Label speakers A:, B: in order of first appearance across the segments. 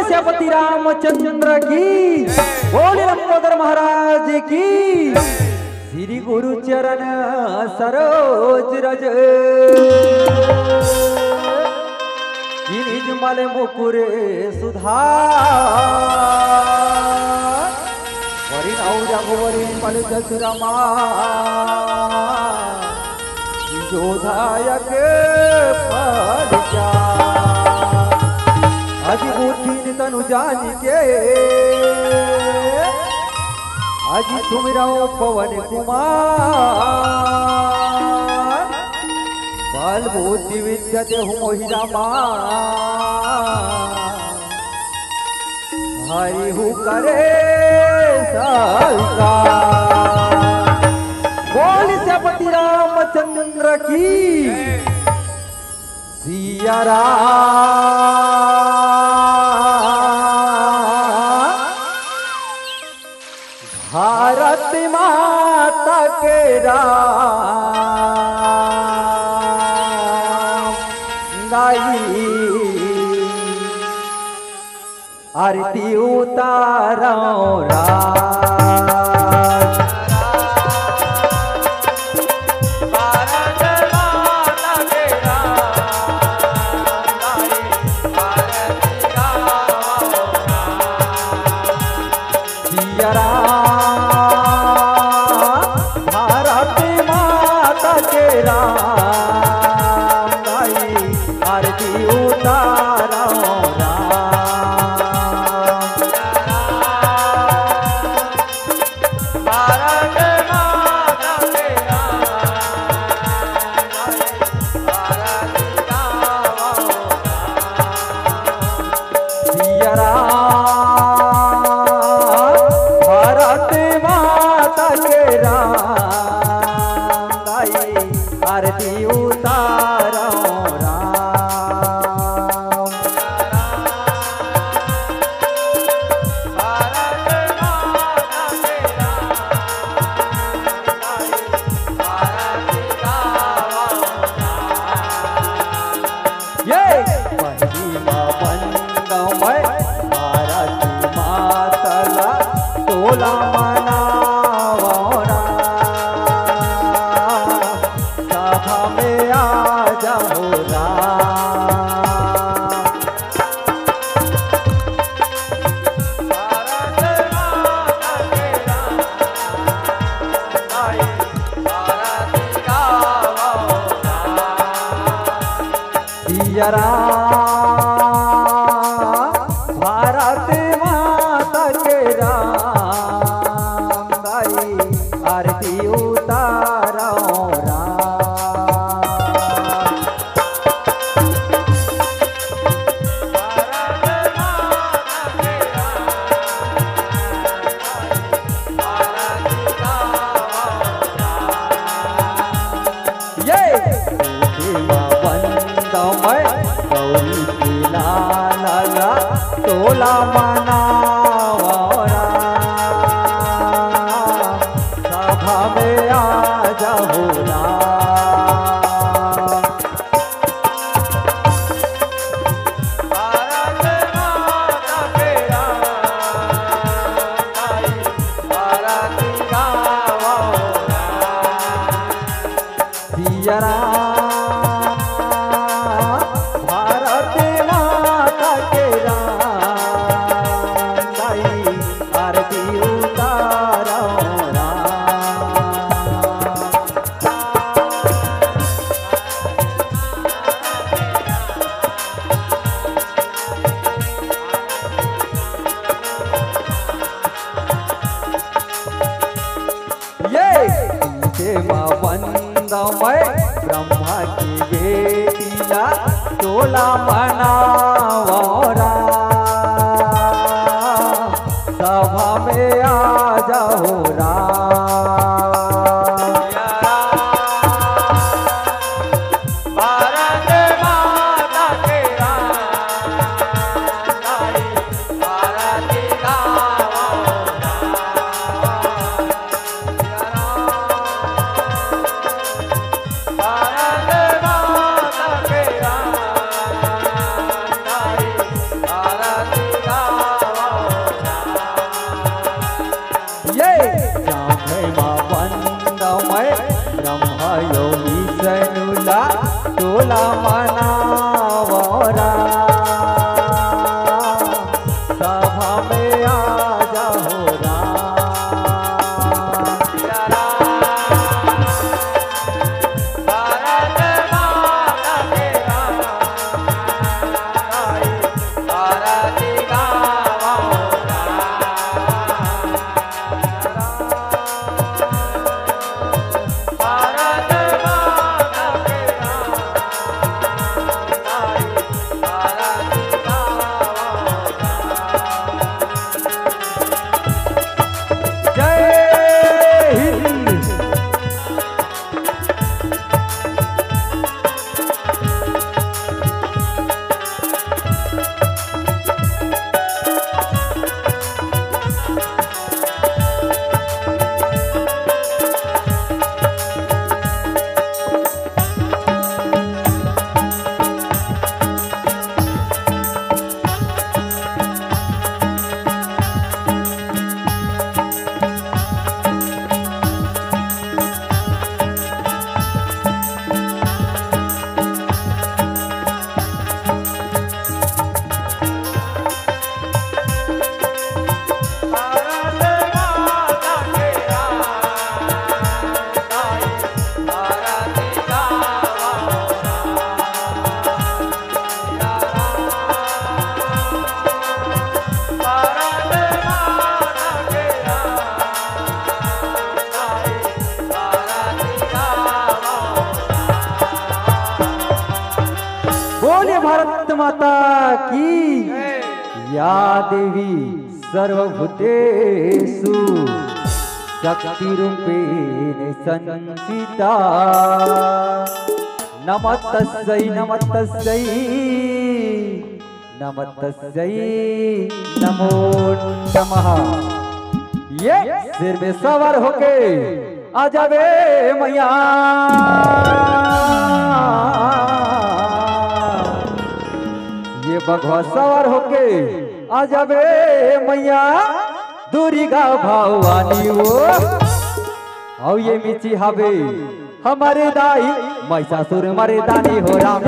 A: सीतापति रामचंद्र की, बोले लंबोदर महाराज की, श्री गुरु चरण सरोज रज निज मल मुकुरे सुधार वरी नौजगोरी मल दशरमा जोधायक पद बुद्धि तनु जान के आज तुम रहो पवन कुमार बल बुद्धि विद्या देहु मोहि रामा हरि हु करे सरकार। बोल सीतापति रामचंद्र की सिया भारत माता के राम गाई आरती उतारो भारत माता के राम गाई आरती उतारो राम। मैं गौरी की लाला तोला मनावरा सभा में आ जाओ भारत माता के आरती उतारो ये माँ वंदमय ब्रह्मा की बेटिया तोला मनावरा सभा में आ जाओ भारत माता के तोला मनावरा सभा में आ जाओ भारत माता के आरती गावो भारत माता की या देवी सर्वभूतेषु शक्तिरूपेण संस्थिता नमस्तस्यै नमस्तस्यै नमस्तस्यै नमो नमः। ये सिर में सवार होके आ जावे मैया ये बघवा सवार होके आ जावे मैया दुर्गा भवानी वो और ये मिची हवे हमारे दाई महिषासुर मरे दानी हो राम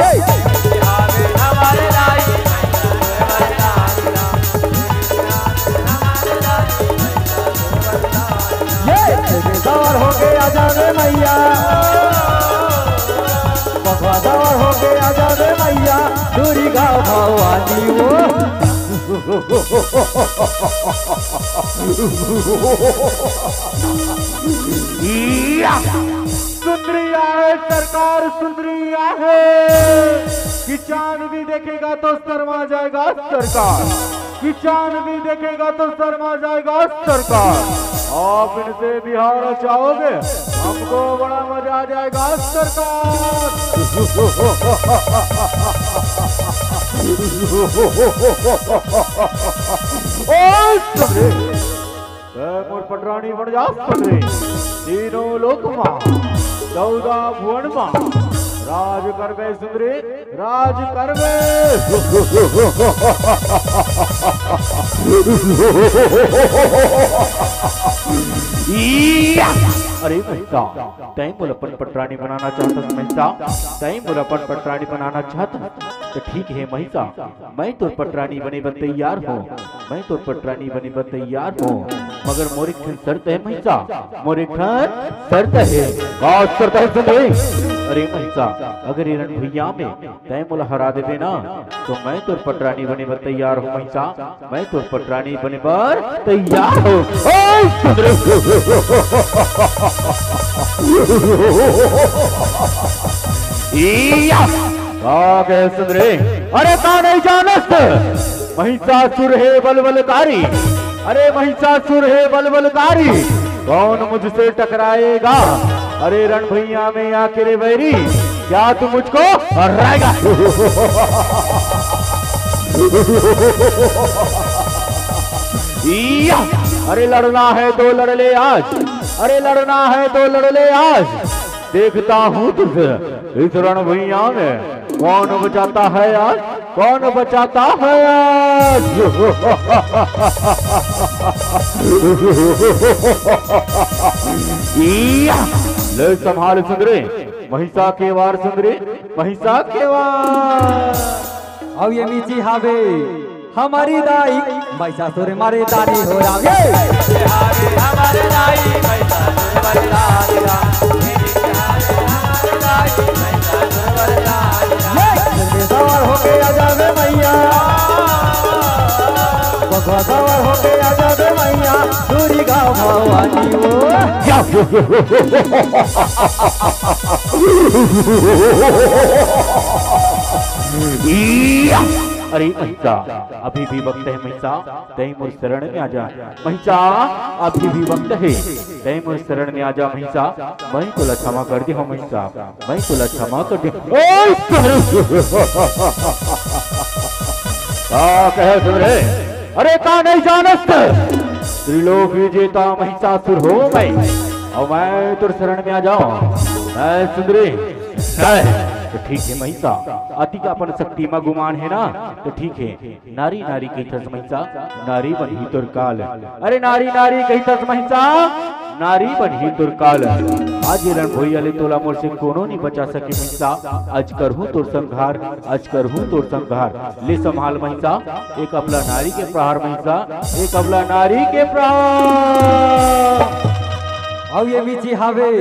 A: हमारे दाई ये सवार होके आ जावे मैया बघवा सवार होके आ जावे मैया दुर्गा भवानी वो
B: सुंदरिया है सरकार, सुंदरिया है कि चांद भी देखेगा तो शर्मा जाएगा सरकार, कि चांद भी देखेगा तो शर्मा जाएगा सरकार। आप इनसे बिहार चाहोगे हमको बड़ा मजा आ जाएगा सरकार। तैमूर पटरानी बन जा सुंदरी तीनों लोक मां 14 भुवन मां राज करवे सुंदरी राज करवे। अरे महिषा तैमूर अपन पटरानी बनाना चाहता महिषा तैमूर अपन पटरानी बनाना चाहता तो ठीक है महिषा मैं तो पटरानी बने बन तैयार हूँ मैं तो पटरानी बने बन तैयार हूँ मगर मोरे खन शर्त है महिषा मोरे खन शर्त है शर्त है सुंदरी। अरे महिषा अगर रण भैया में तैमूर हरा देवे ना तो मैं तो पटरानी बने पर तैयार हूँ महिषा मैं तो पटरानी बने पर तैयार हूँ। सुंदरे अरे का नहीं जानत महिषासुर है बलबलकारी अरे महिषासुर है बलबलकारी कौन मुझसे टकराएगा अरे रण भैया में आके बैरी क्या तू मुझको हराएगा। अरे लड़ना है तो लड़ ले आज अरे लड़ना है तो लड़ ले आज देखता हूँ तुझे इस रण भैया में कौन बचाता है आज कौन बचाता है आज। ले संभाल सुंदरे महिषा के वार सुंदरे महिषा के वार।
A: अब ये मीची हावे हमारी दाई महिषासुर मारे दानी हो जावे
C: हमारे दाई महिषासुर मारे दानी
A: सवार होके आ जावे मैया बगवा सवार होके आ जावे मैया दूरी गाँव भवानी वो।
B: अरे महिषा अभी भी वक्त है महिषा तैमूर शरण में आजा महिषा अभी भी वक्त है तैमूर शरण में आजा महिषा मैं तुला क्षमा कर दी हूँ महिषा मैं तुला क्षमा कर दी। कहे सुरे अरे का नहीं जानत त्रिलोक विजेता महिषासुर हो मैं और मैं तुर शरण में आ जाऊं सुंदरी तो ठीक है महिषा अति का अपन शक्ति में गुमान है ना तो ठीक है नारी नारी कही थस महिषा नारी बनी तुरकाल अरे नारी नारी कही थस महिषा नारी बनी तुरकाल आज रण भोइया ले तोला मोर से कोनो नहीं बचा सके महिषा आज करहूं तोर संघार आज करहूं तोर संघार ले संभाल महिषा एक अबला नारी के प्रहार महिषा एक अबला नारी के प्रहार।
A: अब ये मीची हावे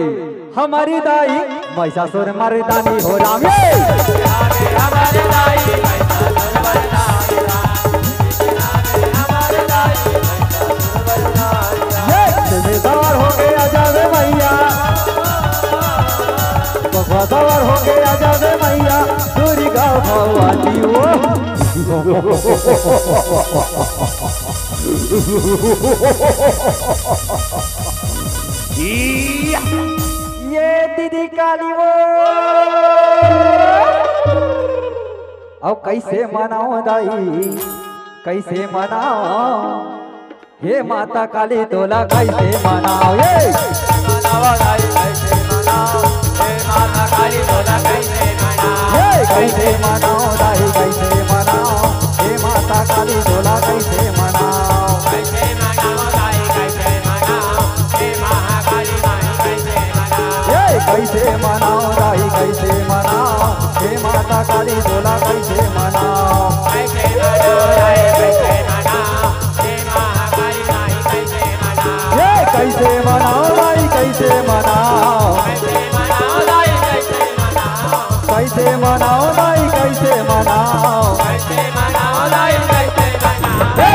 A: हमारी दाई महिषासुर मारे दानी हो रामे
C: हमारे दाई महिषासुर मारे दानी हमारे दाई महिषासुर मारे दानी
A: सवार हो गए आ जावे मैया बगवा सवार हो गए आ जावे मैया दूरी गाँव भवानी वो। ये दीदी काली वो अब कैसे मनाओ दाई कैसे मनाओ हे माता काली तोला कैसे मनाओ ये
C: मनाओ दाई कैसे मनाओ हे माता काली तोला कैसे मनाओ
A: ये कैसे मनाओ दाई कैसे मनाओ हे माता काली तोला कैसे मनाओ
C: कैसे मनाओ दाई कैसे मनाओ हे महाकाली माई कैसे मनाओ
A: ये कैसे मनाओ दाई कैसे मनाओ हे माता काली तोला कैसे मनाओ
C: कैसे मनाओ दाई कैसे मनाओ हे महाकाली माई कैसे मनाओ
A: ये कैसे मनाओ दाई कैसे मनाओ
C: कैसे मनाओ दाई कैसे मनाओ
A: कैसे मनाओ दाई कैसे मनाओ
C: कैसे मनाओ दाई कैसे मनाओ
A: हे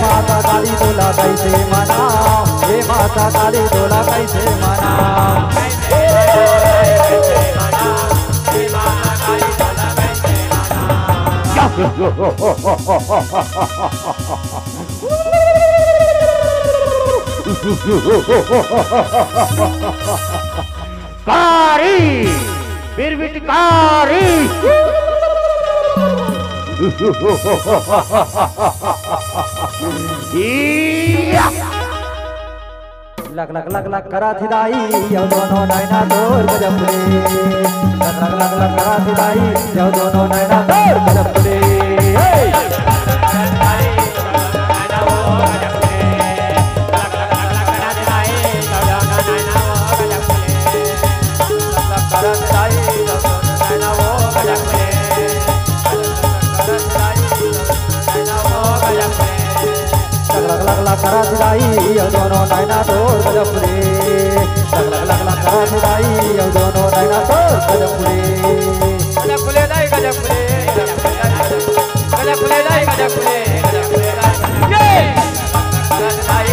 A: माता काली तोला कैसे मनाओ हे माता काली तोला कैसे मनाओ
C: कैसे मनाओ दाई कैसे मनाओ हे महाकाली तोला कैसे मनाओ
B: कारी बिरबिटकारी
A: लग लग लग लग करा थिदाई यो दोनों नैना तोर गजब रे लग लग लग लग करा थिदाई यो दोनों नैना तोर गजब रे लग लग लग करा थिदाई यो दोनों नैना तोर गजब रे लग लग लग लग करा थिदाई यो दोनों नैना तोर गजब रे
C: गजब ले दाई गजब ले गजब ले दाई गजब ले ये गजब दाई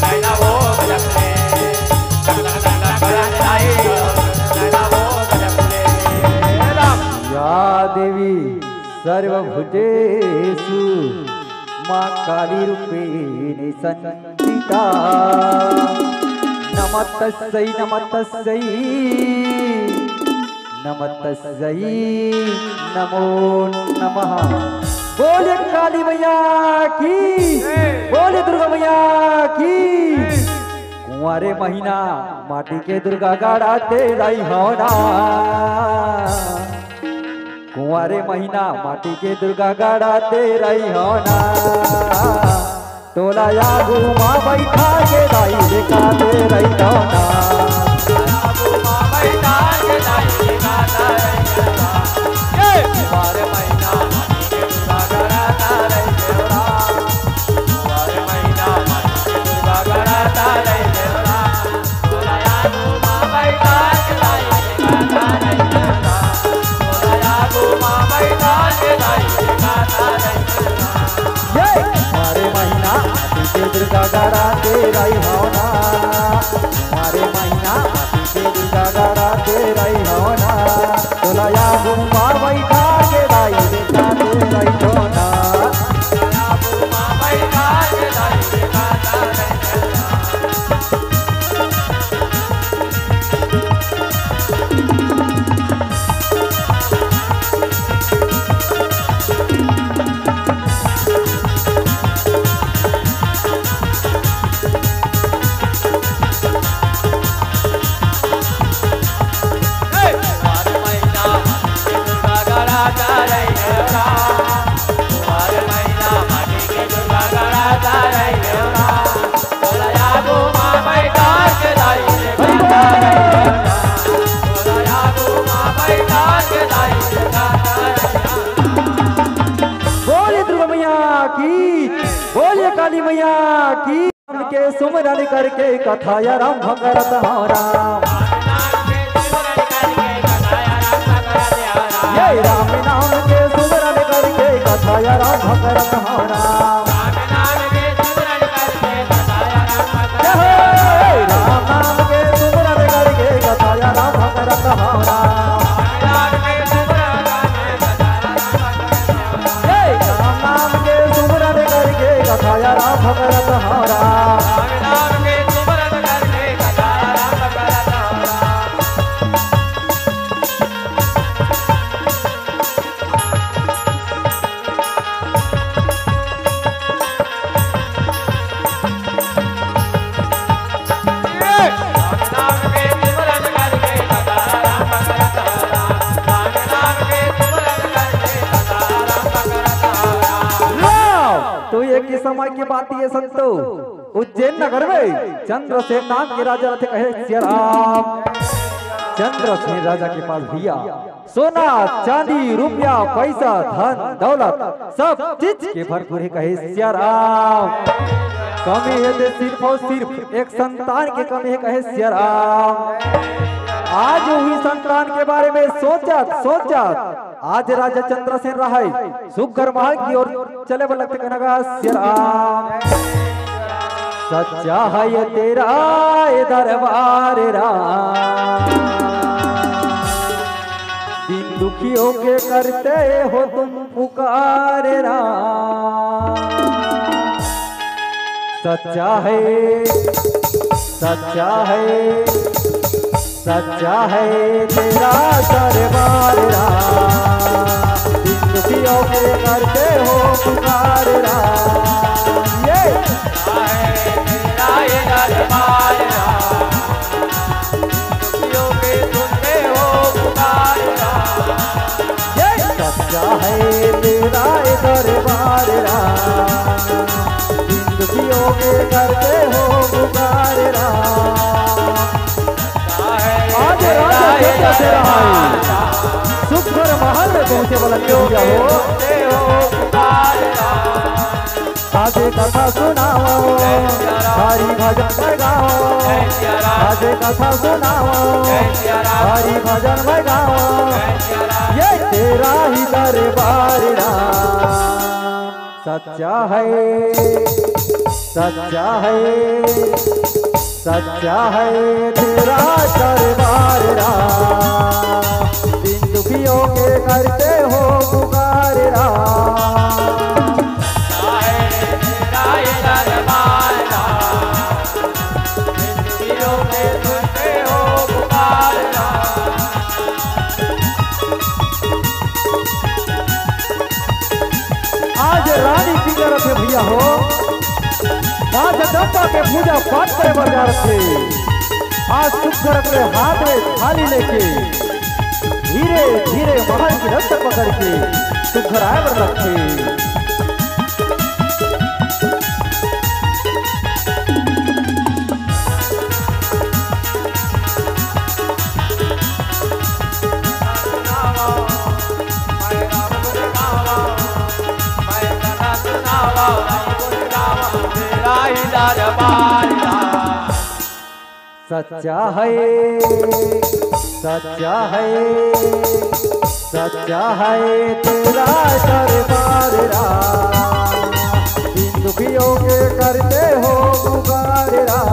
C: नैना वो गजब ले गजब दाई नैना वो गजब ले
A: या देवी सर्वभूतेषु मां काली रूपेण संस्थिता नमस्तस्यै नमस्तस्यै नमस्तस्यै नमो नमः। बोले काली मैया की बोले दुर्गा मैया की। कुंवारे महीना माटी के दुर्गा गाड़ाते रही होना कुंवारे महीना माटी के दुर्गा गाड़ाते रही होना तोला या घुमा बैठा के दाई दिखाते रही होना
C: घुमा बैठा के दाई दिखाता रही होना ये कुंवारे महीना माटी के दुर्गा गाड़ाता रही होना कुंवारे महीना माटी के दुर्गा गाड़ाता रही होना तोला या घुमा बैठा के दाई दिखाता रही होना तोला या घुमा बैठा के दाई दिखाता रही होना
A: ये कुंवारे महीना माटी के दुर्गा गाड़ाते रही होना कुंवारे महीना माटी के दुर्गा गाड़ाते रही होना तोला या घुमा बैठा के दाई दिखाते रही होना
C: घुमा बैठा के दाई दिखाता रही होना
A: बोले दुर्गा मैया की बोले काली मैया की। राम के सुमरन करके कथा या राम भगत हो राम ये राम नाम के सुमरन करके कथा या राम भगत हो राम राम नाम के सुमरन करके कथा या राम भगत हो राम राम नाम के सुमरन करके कथा या राम भगत हो राम तो एक ही समय की बात ये संतो उज्जैन नगर में चंद्रसेन नाम के राजा थे कहे श्री राम। चंद्रसेन राजा के पास भैया सोना चांदी रुपया पैसा धन दौलत सब चीज के भरपूर है कहे श्री राम। कमी है तो सिर्फ और सिर्फ एक संतान के कमी है कहे श्री राम। आज हुई संतान के बारे में सोचत आज राजा चंद्रसेन रहा सुगर महल की ओर चले लगते कहना श्री राम। सच्चा है ये तेरा ये दरबार राम दिन दुखियों के करते हो तुम पुकार राम। सच्चा है सच्चा है सच्चा है तेरा दरबार राम, दिन दुखियों के करते हो पुकार राम। ये
C: तेरा ये दरबार राम, दुखियों के सुनते हो पुकार राम।
A: ये सच्चा है तेरा दरबार राम, दिन दुखियों के करते हो पुकार राम। आज राजा कैसे रहा सुखर महल में पहुंचे वाला क्यों हो आजे कथा सुनाओ हरि भजन गाओ, आजे कथा सुनाओ हरि भजन गाओ। ये तेरा ही दरबार राम, सच्चा है सच्चा है सच्चा है तेरा दरबार राम, दिन दुखियों के करते हो पुकार राम।
C: तेरा ये दरबार राम, दुखियों के सुनते हो पुकार राम।
A: आज रानी पिंगर थे भैया हो, माँ जगदम्बा के पूजा पाठ करे बाजार थे। आज सुखर अपने हाथ में थाली लेके धीरे धीरे महल की रस्ते पकड़ के सुखर आए बर रखे। सच्चा है सच्चा है सच्चा है तेरा दरबार राम, दिन दुखियों के करते हो पुकार राम।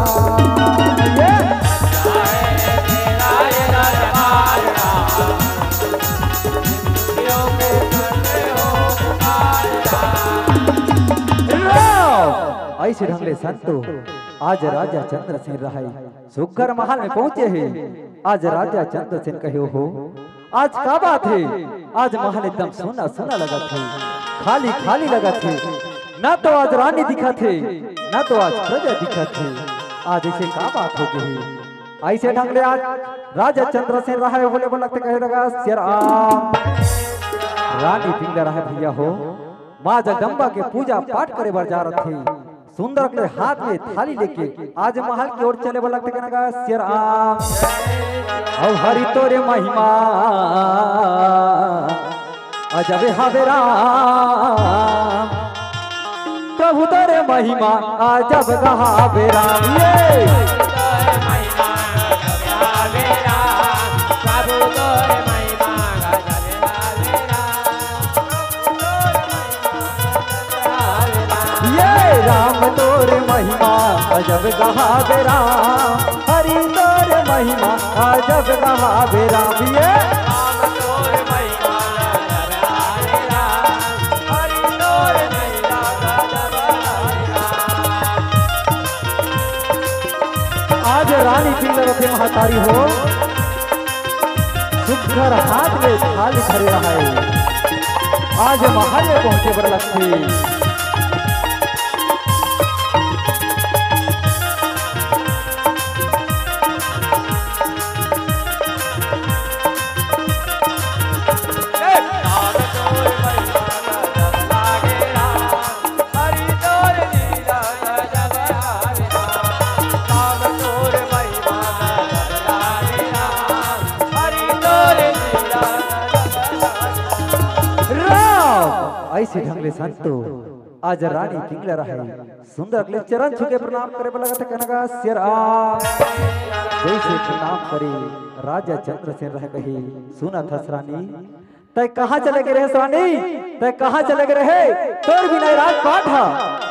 A: ये
C: तेरा ये दरबार राम, दुखियों के करते हो पुकार
A: राम। ऐसे ढंग ले संतो आज राजा चंद्रसेन रहाई सुखर महल में पहुंचे हैं। आज राजा चंद्रसेन कहो हो आज क्या बात है, आज महल एकदम सोना सोना लगा थे, खाली खाली लगा थे। ना तो आज रानी दिखा थे ना तो आज प्रजा दिखा थे। आज ऐसे क्या बात हो गई, ऐसे ढंग ले आज राजा चंद्रसेन रहा है बोले बोलते कहे लगा श्री राम। रानी पिंगला रहा भैया हो, माँ जगदम्बा के पूजा पाठ करे बार जा रहे थे। सुंदर के हाथ में थाली लेके आज महल की ओर चले वाला कहना श्री राम। और हरि तोरे महिमा अजब हवे राम, प्रभु तोरे महिमा अजब गहावे राम। ये राम तोरे महिमा अजब गहावे राम, हरि तोरे महिमा अजब गहावे राम। ये
C: राम तोरे महिमा हरि राम, हरि तोरे महिमा अजब राम।
A: आज रानी पिंगला के महतारी हो सुखर हाथ में थाली धरे रहा है। आज महल में पहुंचे बर लगते ऐसे ढंगले संतो आज रानी पिंगला रहे सुंदर अगले चरण छुके प्रणाम करे लगा था कहना श्री राम। जैसे प्रणाम करे राजा चंद्रसेन रह कही सुना था रानी तय कहाँ चले गए रहे रानी, तय कहाँ चले गए रहे तोर भी नहीं राज पाठ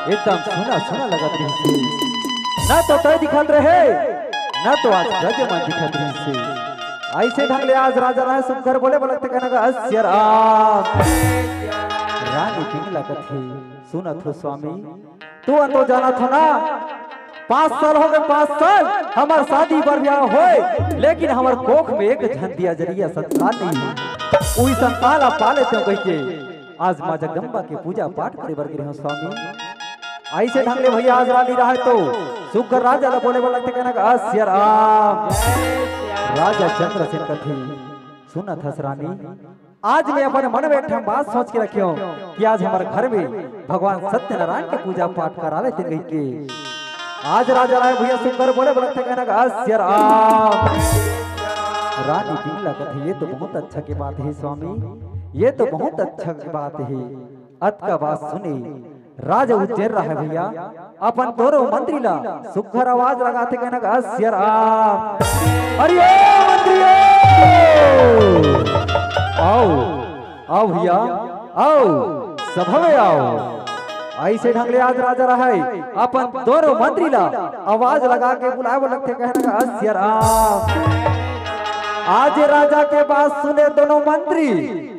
A: एकदम सुना सुना लगत रही से। ना तो तय दिखत रहे ना तो आज ब्रजमन दिखत रही से। ऐसे ढंगले आज राजा रहे सुनकर बोले बोलते कहना श्री राम। रानी पिंगला कथे सुनत हो स्वामी तू तो जाना था ना 5 साल हो गए 5 साल हमार शादी बरबिया होए लेकिन हमार कोख में एक झंडिया जरिया संतान नहीं उई संतान आप पाले तो कह के आज मां जगदम्बा के पूजा पाठ करे बर गिरे स्वामी ऐसे ढंग ले भैया आज रानी रहा तो सुगर राजा ला बोले बोला कहना सिया राम राजा चंद्रसेन कथी सुना था रानी आज मैं अपने मन में एक बात सोच के रखियो कि आज हमारे घर में भगवान सत्यनारायण के पूजा पाठ करावे थे गई के आज राजा राय भैया सुंदर बोले बोले कहना सिया राम रानी पिंगला कथी ये तो बहुत अच्छा की बात है स्वामी ये तो बहुत अच्छा की बात है अत का बात सुने राजा उज्जैन रहा है भैया अपन दोनों मंत्री ला सुखर आवाज लगाते कहना सिया राम अरे मंत्री आओ आओ भैया आओ सभा में आओ ऐसे ढंग ले आज राजा रहा है अपन दोनों मंत्री ला आवाज लगा के बुलाए वो लगते कहना सिया राम आज राजा के बात सुने दोनों मंत्री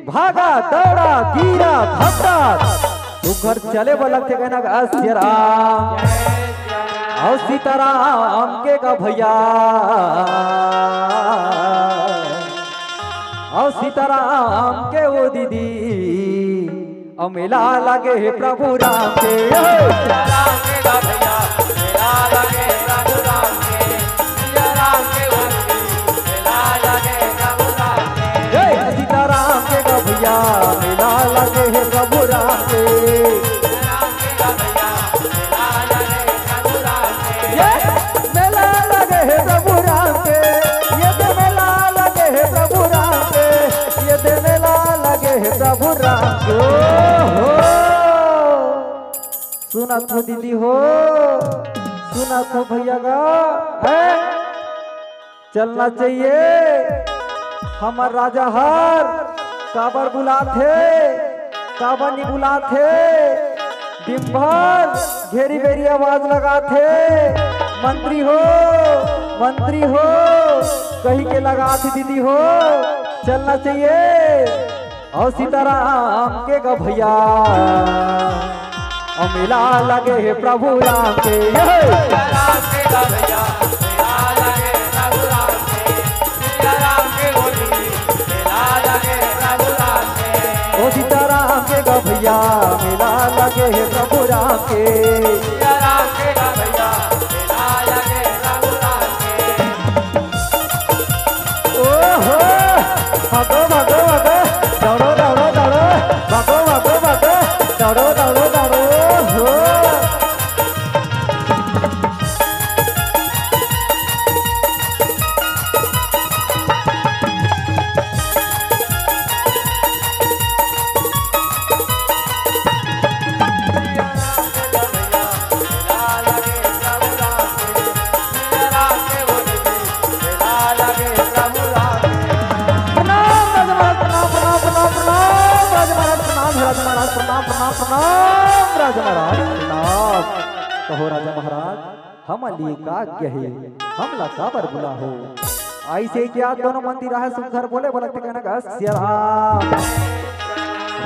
A: भागा दौड़ा गिरा धपटा तू घर चले वो लगते कहना सिया राम और सीताराम के का भैया और सीताराम के वो दीदी और मेला लगे है प्रभु राम के
C: सीताराम के का भैया मेला लगे प्रभु राम के सीताराम के वो दीदी मेला लगे प्रभु राम के
A: जय सीताराम के का भैया मेला लगे है प्रभु राम के
C: सीताराम के का भैया मेला लगे प्रभु राम के
A: ये मेला लगे है प्रभु राम के ये तो मेला लगे है प्रभु राम के ये तो मेला लगे है प्रभु राम के हो सुना तो दीदी हो सुना तो भैया का है चलना चाहिए हमार राजा हर काबर बुला थे काबर नहीं बुला थे दिन भर घेरी बेरी आवाज लगा थे मंत्री हो कहीं के लगा थी दीदी हो चलना चाहिए और सीताराम के का भैया और मेला लगे है प्रभु राम के
C: सीताराम के का भैया मेला लगे प्रभु राम के सीताराम के वो दीदी मेला लगे प्रभु राम के
A: ओ सीताराम के का भैया मेला लगे है प्रभु राम के
C: सीताराम के का भैया मेला लगे प्रभु राम के
A: ओहो भागो भागो भागो दौड़ो दौड़ो दौड़ो भागो भागो भागो दौड़ो दौड़ो दौड़ो हो प्रणाम राजा महाराज प्रणाम कहो राजा महाराज हम लिए का कहे हमला काबर बुला हो ऐसे क्या दोनों मंदिर रहा सुखर बोले बोले कहना सिया राम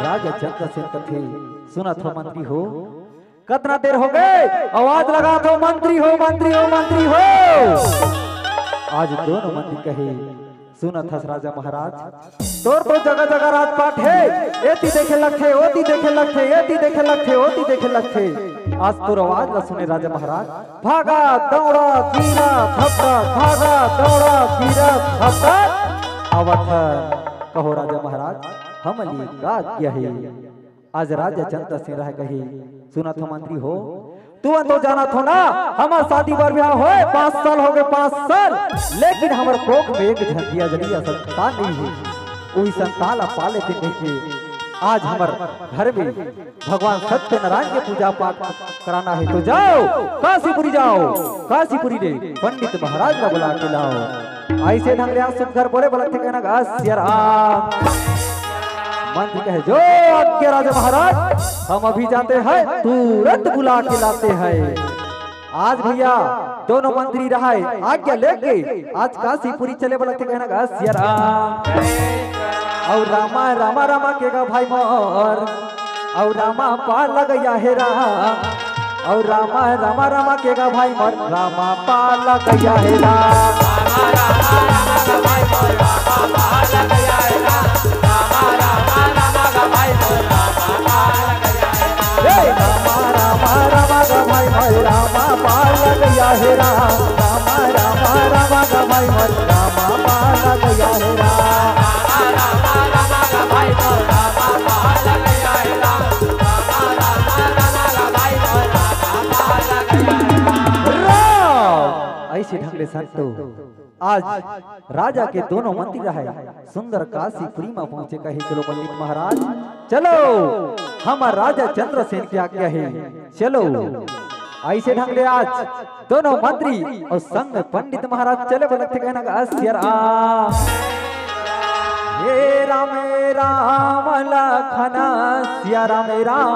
A: राजा चंद्रसेन कथे सुना था मंत्री हो कितना देर हो गए आवाज लगा तो मंत्री हो मंत्री हो मंत्री हो आज दोनों मंत्री कहे सुना था राजा महाराज तोर तो जगह जगह राजपाट है एती देखे लखे ओती देखे लखे एती देखे लखे ओती देखे लखे आज तोर आवाज ला सुने राजा महाराज भागा दौड़ा गिरा थपड़ा भागा दौड़ा गिरा थपड़ा अवथर कहो राजा महाराज हम लिए का क्या है आज राजा चंद्रसेन रह कही सुना था मंत्री हो तू तो जाना थो ना हमार शादी बर ब्याह होए 5 साल हो गए 5 साल लेकिन हमार कोख में एक झंडिया जलिया संतान नहीं है उई संतान पाले थे के आज हमार घर में भगवान सत्यनारायण के पूजा पाठ कराना है तो जाओ काशीपुरी जाओ काशीपुरी रे पंडित महाराज को बुला के लाओ ऐसे ढंग से सुखर बोले बोले थे कहना सिया राम मंत्री कहे जो आज्ञा राजा महाराज हम अभी जाते हैं तुरंत बुला के लाते हैं आज भैया दोनों मंत्री रहा है आज्ञा लेके आज काशीपुरी चले बोला कहना सिया राम और रामा रामा रामा के गा भाई मोर और रामा पार लगया है राम और रामा रामा रामा के गा भाई मोर रामा पाला गया है राम
C: रामा रामा रामा का भाई मोर रामा पाला गया है राम रामा रामा रामा का भाई मोर रामा पाला गया है
A: रामा रामा रामा का भाई मोर रामा पाला गया है राम रामा रामा रामा का भाई मोर रामा पाला गया है राम
C: रामा रामा का भाई मोर रामा पाला गया है राम रामा रामा रामा का भाई मोर रामा पाला गया है
A: ऐसे ढंग से संतो आज राजा के दोनों मंत्री रहे सुंदर काशीपुरी में पहुंचे कहे चलो पंडित महाराज चलो हमारा राजा चंद्रसेन की आज्ञा है चलो ऐसे ढंग से आज दोनों मंत्री और संग में पंडित महाराज चले बोलते कहना अस्यर हे राम राम लखना सिया राम राम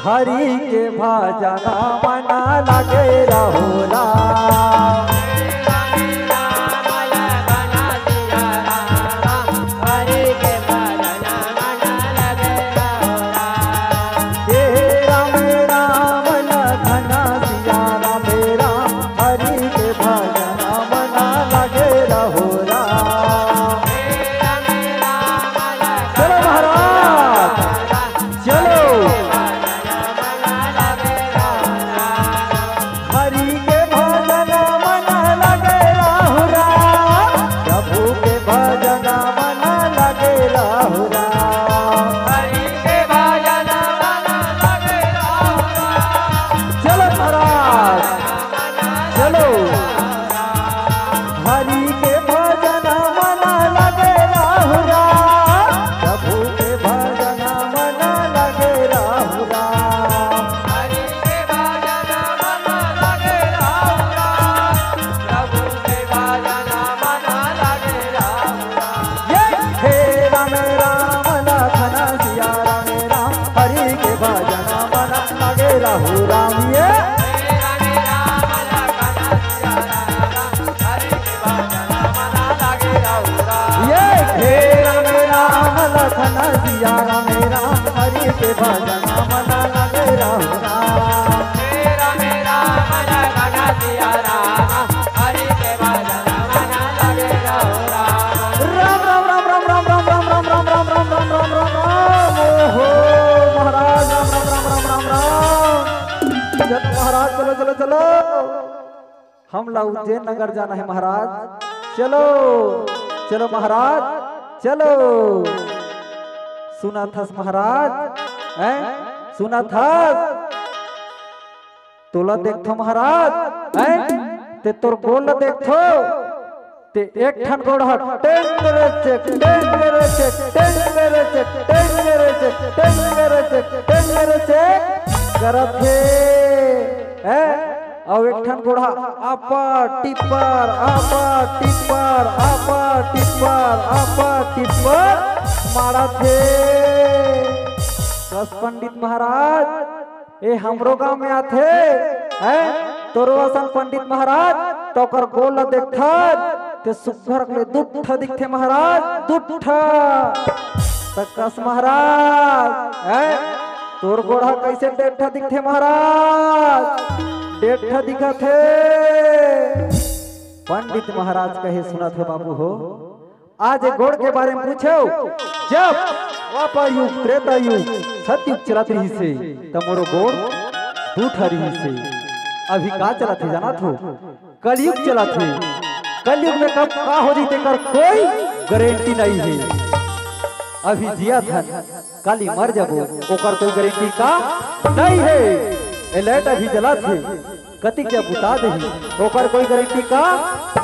A: हरि के भजना मना लगे रहो राम
C: हरि के भजना मना लगे रहो राम
A: हे राम राम लखना सिया राम राम हरि के भजना मना लगे रहो राम चलो महाराज चलो हरि के भजन मन लगे राहु राम प्रभु के भजन मन लगे राहु राम
C: हरि के भजना मना लगे रहो राम
A: चलो महाराज चलो हरि के भजन मन लगे राहु राम प्रभु के भजन मन लगे राहु राम
C: हरि के भजना मना लगे रहो राम प्रभु के भजना मना लगे रहो राम
A: ये हे राम राम लखना सिया राम राम हरि के भजन मन लगे राहु राम ये ये हे राम राम लखना सिया राम राम हरि के भजन मन लगे राहु राम राम राम राम राम राम राम राम राम राम राम राम राम राम राम राम राम ओहो महाराज राम राम राम राम राम राम चलो महाराज चलो चलो चलो हम लोग उज्जैन नगर जाना है महाराज चलो चलो महाराज चलो सुना था महाराज हैं सुना था तोला देखो महाराज हैं ते तोर गोल देखो ते एक ठन गोड़ हट टेंगरे चेक टेंगरे चेक टेंगरे चेक टेंगरे चेक टेंगरे चेक टेंगरे चेक करत है और एक ठन गोड़ा आपा टिप्पर आपा टिप्पर आपा टिप्पर आपा टिप्पर मारा थे बस पंडित महाराज ए हमरो गांव में आथे हैं तोरो असन पंडित महाराज तो कर गोल देखा ते सुखर ले दुठा दिखे महाराज दुठा तकस महाराज हैं तोर गोड़ा कैसे डेठा दिखे महाराज डेठा दिखा थे पंडित महाराज कहे सुना थे बाबू हो आज एक गोड़ के बारे में पूछो जब द्वापर युग त्रेता युग सतयुग चलत रही से तब मोरो गोड़ दूठा रही से अभी का चला थे जाना थो कलयुग चला थे कलयुग में कब का हो जीते कर कोई गारंटी नहीं है अभी जिया था काली मर जाबो ओकर कोई गारंटी का नहीं है ए लाइट अभी जला थे कति क्या बुता दही ओकर कोई गारंटी का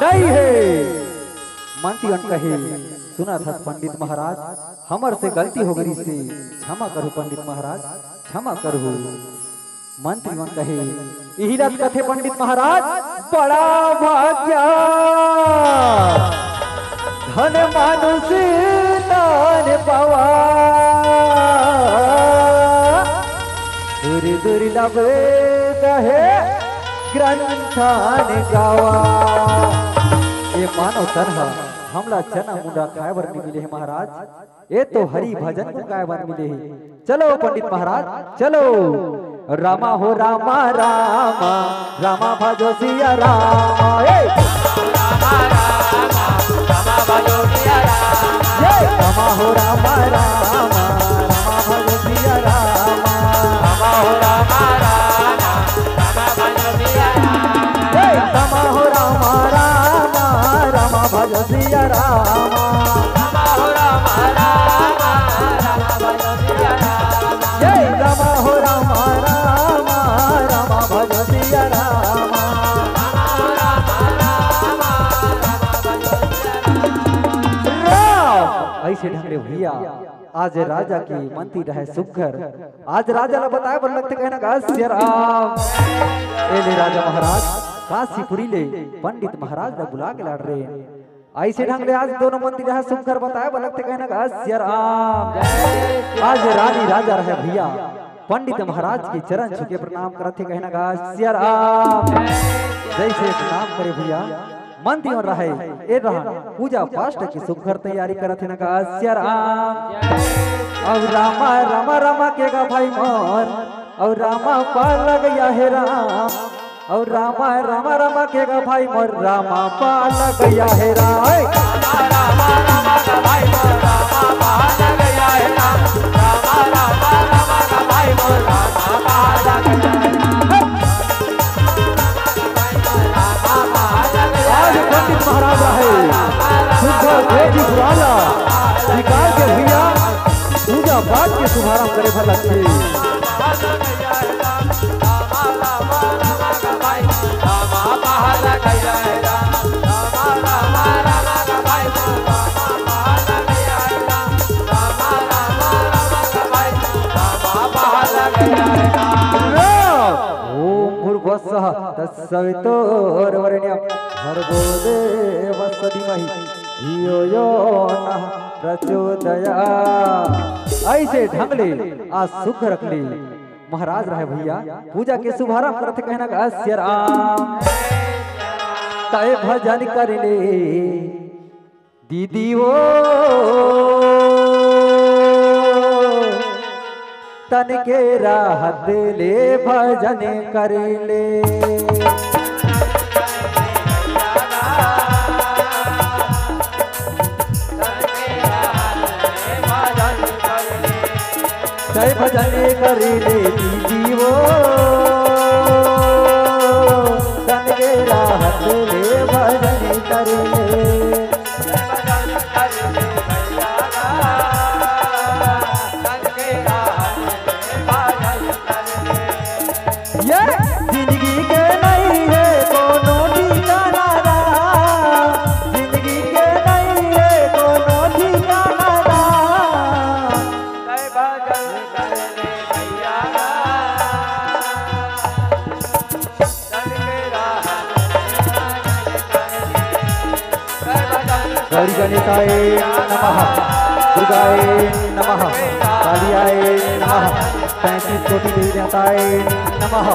A: नहीं है मंत्रीगण कहे सुना था पंडित महाराज हमर से गलती हो गई से क्षमा करो पंडित महाराज क्षमा करो मंत्रीगण कहे यही रात कथे पंडित महाराज बड़ा भाग्य धन मानुष दान पावा दूर दुर्लभ कहे ग्रंथान गावा ये मानव तनहा हमला चना मुंडा खाए बर मिले है महाराज ये तो हरि भजन को गाय बर मिले है चलो पंडित महाराज चलो रामा हो रामा रामा रामा भजो सिया रामा
C: रामा रामा रामा भजो सिया रामा
A: रामा हो रामा रामा रामा भजो सिया रामा
C: रामा हो रामा रामा रामा भजो सिया रामा
A: रामा हो रामा रामा रामा भजो सिया रामा
C: रामा हो रामा रामा रामा भजो सिया रामा
A: रामा हो रामा रामा रामा भजो सिया रामा
C: रामा हो रामा रामा रामा भजो सिया
A: राम ऐसे ढंगे भैया आज राजा की मंत्री रहे सुखर आज राजा ने बताया बोल लगते कहना का सिया राम एले राजा महाराज काशीपुरी ले पंडित महाराज ने बुला के लड़ रहे ऐसे ढंग ले आज दोनों मंत्री रहे सुखर बताया बोल लगते कहना का सिया राम आज रानी राजा रहे भैया पंडित महाराज के चरण छुके प्रणाम करते कहना का सिया राम जैसे प्रणाम करे भैया मंत्री और रहे ए रहा पूजा पाठ की सुखर तैयारी करते न का सिया राम और रामा रामा रामा के गा भाई मोर और रामा पाल गया है राम और रामा रामा रामा के गा भाई मोर रामा पाल गया है राम
C: रामा रामा का भाई मोर रामा पाल गया है राम रामा रामा रामा का भाई मोर रामा पाल गया है
A: आज पंडित महाराज है सुखर बेटी बुराला निकाल के भैया पूजा पाठ के शुभारंभ करे भला तत्सवितुर्वरेण्यं भर्गो देवस्य धीमहि धियो यो नः प्रचोदयात् ऐसे ढंगले आज सुख रख ले महाराज रहे भैया पूजा के शुभारंभ करते कहना का सिया राम तय भजन कर ले दीदी वो तन के राहत ले भजन कर ले जय भजन कर ले दीदी वो तन के राहत ले भजन कर ले जिंदगी के नहीं है कोनो ठिकाना जिंदगी के नहीं है कोनो ठिकाना गौरी गणेशाय नमः दुर्गाय नमः कालियाय नमः 35 कोटि देवी देवताय नमः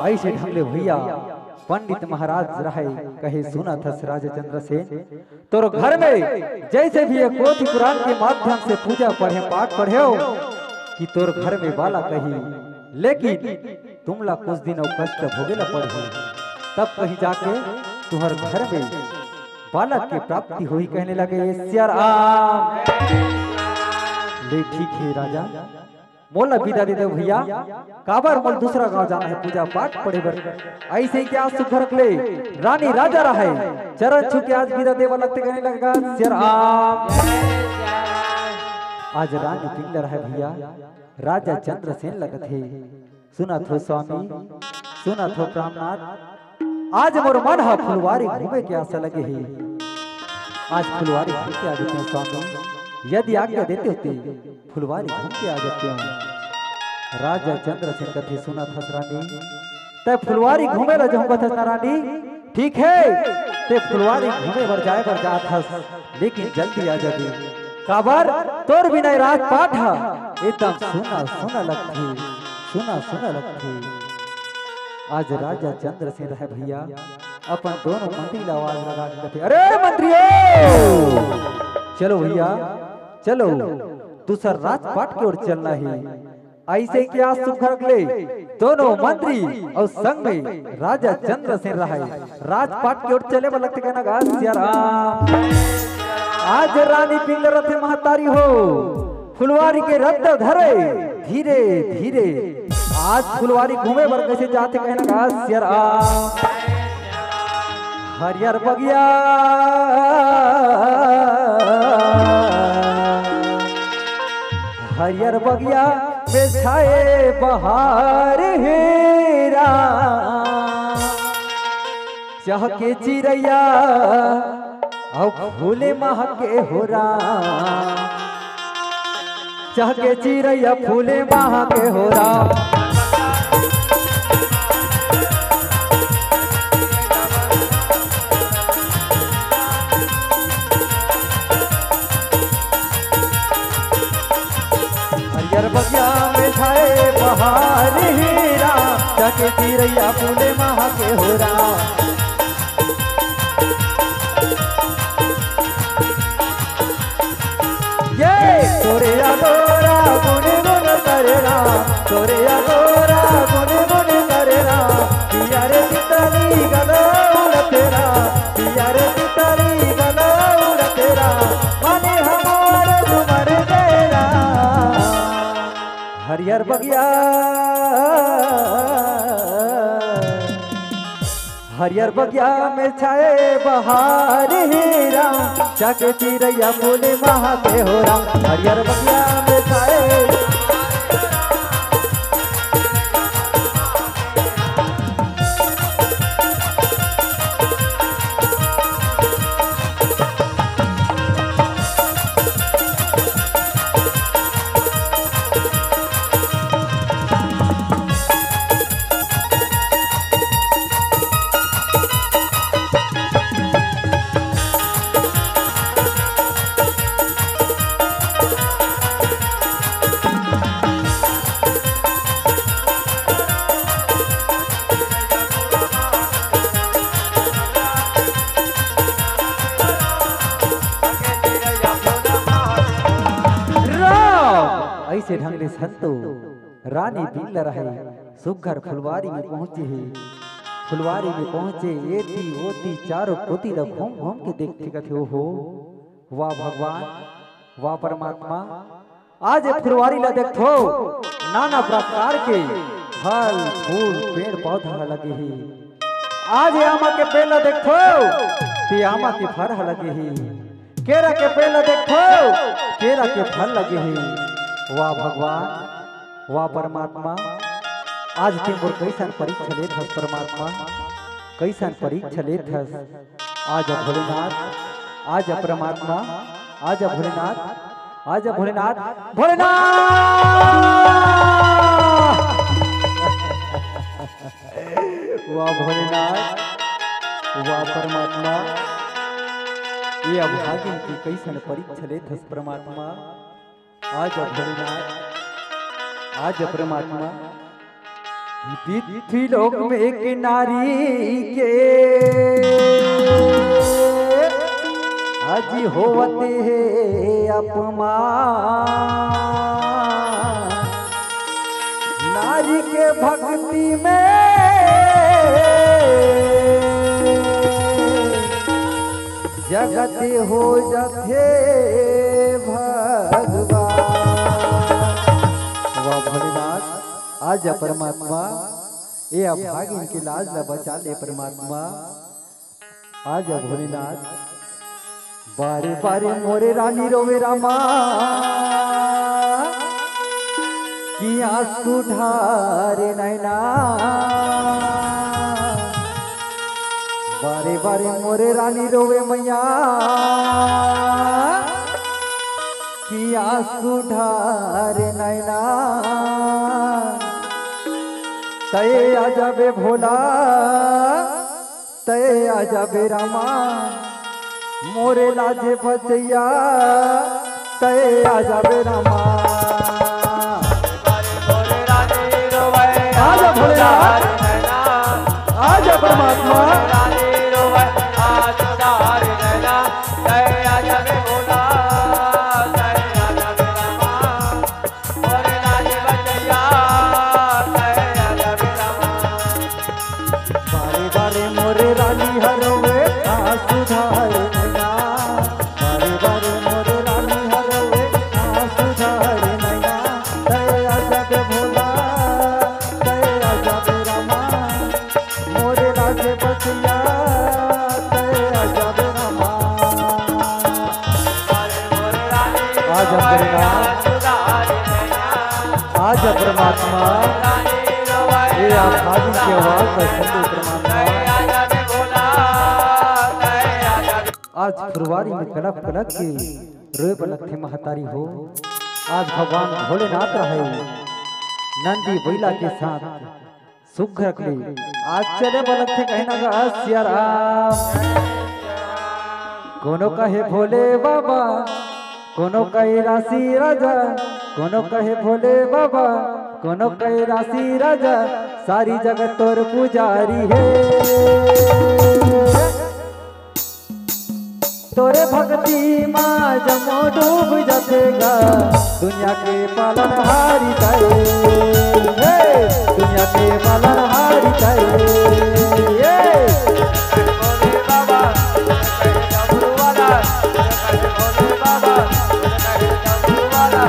A: ऐसे ढंगले भैया पंडित महाराज रहे कहे सुना था राजा चंद्रसेन तोर घर में जैसे भी एक पोथी पुराण के माध्यम से पूजा पढ़े पाठ पढ़े हो कि तोर घर में बाला कही लेकिन तुमला कुछ दिन कष्ट भोगे ला पड़े तब कहीं जाके तुम्हारे घर में बालक की प्राप्ति हुई कहने लगे सिया राम ले ठीक है राजा मोला विदा दे दो भैया काबर मोल दूसरा गांव जाना है पूजा पाठ पढ़े बर ऐसे ही क्या सुख रख ले रानी राजा रहे चरण छू के आज विदा देवा लगते कहने लगा सिया राम आज रानी पिंगलर है भैया राजा चंद्रसेन लगत है सुना थो स्वामी सुना थो प्राणनाथ आज मोर मन है फुलवारी घूमे के आशा लगे है आज फुलवारी घूम के आ जाते हैं स्वामी यदि आज्ञा देते होते फुलवारी घूम के आ जाते हैं राजा चंद्रसेन कथे सुना था रानी ते फुलवारी घूमे ला जाऊंगा था रानी ठीक है ते फुलवारी घूमे बर जाए बर जात हस लेकिन जल्दी आ जाबे काबर तोर बिना रात पाठ एकदम सुना सुना लगती सुना सुना लगती आज राजा चंद्रसेन है भैया अपन दोनों मंत्री आवाज लगा के कहते, अरे मंत्रियों चलो भैया चलो दूसरा राजपाट की ओर चलना है। ऐसे क्या सुख ले दोनों मंत्री और संग में राजा चंद्रसेन रहा है राजपाट की ओर चले वाला लगते कहना गा सिया राम। आज रानी पिंगल रथे महतारी हो फुलवारी के रद्द धरे धीरे धीरे आज फुलवारी घूमे बर कैसे जाते कहना गा सिया राम। हरियर बगिया हरियर बगिया में छाए बहार हेरा चाह के चिड़ैया और फूले महके हो राम चाह के चिड़ैया फूले महके हो राम। हरियर बगिया में छाए बहार हीरा जाके चिड़ैया फूले महके हो राम। ये तोरे अगोरा गुन गुन करे राम तोरे अगोरा गुन गुन करे राम पिया रे तितली गलो तेरा पिया रे तितली गलो तेरा माने हमारे तुमर तेरा। हरियर बगिया हरियर बगिया में छाए बहार हीरा जाके चिड़ैया फूले महके हो राम। हरियर बगिया में छाए ऐसे ढंग से संतो रानी पिंगल रहे सुघर फुलवारी में पहुंचे है। फुलवारी में पहुंचे एती ओती चारों पोती ला घूम घूम के देखते कहते हो वाह भगवान वाह परमात्मा आज फुलवारी ला देखो नाना प्रकार के फल फूल पेड़ पौधा लगे है। आज आमा के पेड़ ला देखो ते आमा के फल लगे है। केरा के पेड़ ला देखो केरा के फल लगे है। वाह भगवान वाह परमात्मा आज के मोर कैसन परीक्षा लेत हस परमात्मा कैसन परीक्षा लेत हस। आज भोलेनाथ आज परमात्मा आज भोलेनाथ आज भोलेनाथ भोलेनाथ वाह भोलेनाथ वाह परमात्मा ये अभागिन की कैसन परीक्षा लेत हस परमात्मा। आज भोलेनाथ आज परमात्मा पृथ्वी लोक में एक नारी के आज होवते है अपमान नारी के भक्ति में जगत हो जाते भगवान। वाह भोलेनाथ आज परमात्मा ये अभागिन की लाज ला बचा ले परमात्मा। आज भोलेनाथ बारे बारे मोरे रानी रोवे रामा किया सुधारे नैना बारे बारे मोरे रानी रोवे मैया किया सुधारे नैना तय आ जाबे भोला तय आ जाबे रामा मोरे लाजे बचैया तय आ जाबे रामा। आजा भोलेनाथ आजा परमात्मा परमात्मा ये आभादी की आवाज पर संतो परमात्मा आज फुलवारी में कड़क कड़क के रोए पलक थे महतारी हो। आज भगवान भोलेनाथ रहे नंदी बैला के साथ सुख रख ले। आज चले पलक थे कहना का सिया राम। कोनो कहे भोले बाबा, कोनो कहे राशि राजा, कोनो कहे भोले बाबा, कोनो कहे राशि राजा, सारी जगत तोर पुजारी है। तोरे भक्ति माँ जमो डूब जातेगा, दुनिया के पालन हारी करे, दुनिया के पालन हारी करे।
C: भोले बाबा डमरू वाला, भोले बाबा डमरू वाला,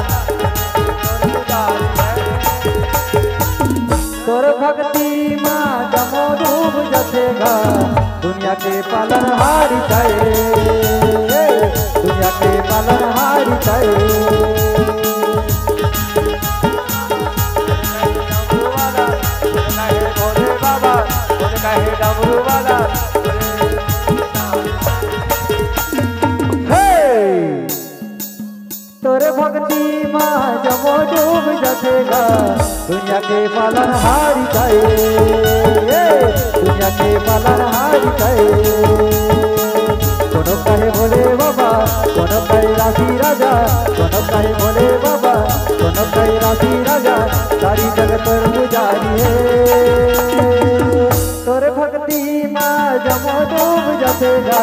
A: तोरे भक्ति माँ जमो डूब जातेगा, दुनिया के पालन हारी करे, दुनिया के पालन हारी करे।
C: भोले बाबा कहे डमरू वाला।
A: तोरे भक्ति माँ जमो डूब जातेगा, दुनिया के पालन हारी करे, दुनिया के पालन हारी करे। कोनो कहे भोले बाबा, कोनो कहे राशि राजा, कोनो कहे भोले बाबा, कोनो कहे राशि राजा, सारी जगत पर पुजारी है। तोरे भक्ति माँ जमो डूब जातेगा,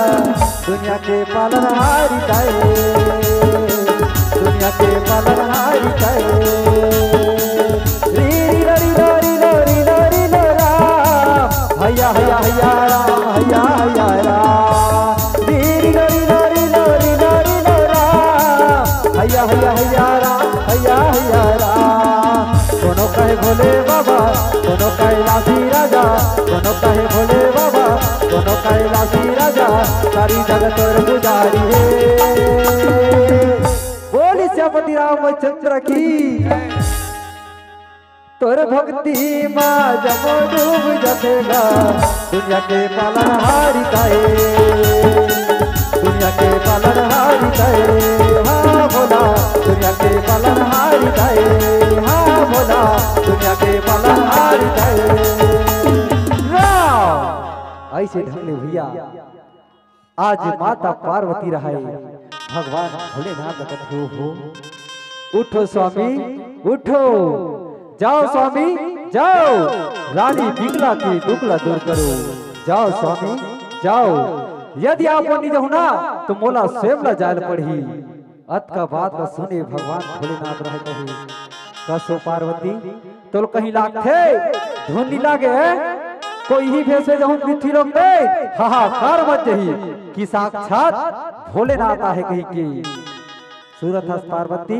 A: दुनिया के पालन हारी करे, दुनिया के पालन हारी करे। रीरी लरी लरी लरी लरी राम, हैया हैया हैया राम, हैया हैया राम। रीरी लरी लरी लरी लरी राम, हैया हैया हैया राम, हैया हैया राम। कोनो कहे भोले बाबा, कोनो कहे राशि राजा, कोनो कहे भोले बाबा, कोनो कहे राशि राजा, सारी जगत और पुजारी है। बोली श्यामती रामचंद्र की। तोर भक्ति माँ जमो डूब जातेगा, दुनिया के पालन हारी करे, दुनिया के पालन हारी करे। हाँ भोला दुनिया के पालन हारी करे, हाँ भोला दुनिया के पालन हारी करे। ऐसे ढंगले भैया आज माता पार्वती रहे, भगवान भोलेनाथ कथो हो। उठो स्वामी उठो, जाओ स्वामी जाओ, रानी बिगला की दुगला दूर करो। जाओ स्वामी जाओ, यदि आप निज होना तो मोला स्वयं जाल पड़ी। अत का बात का सुने भगवान भोलेनाथ रहे कही, कसो पार्वती तो कहीं लागथे धुनी लागे कोई ही भेसे जाऊं पृथ्वी लोक में हाहाकार मच जही कि साक्षात भोलेनाथ आहे कही की। सूरत हस पार्वती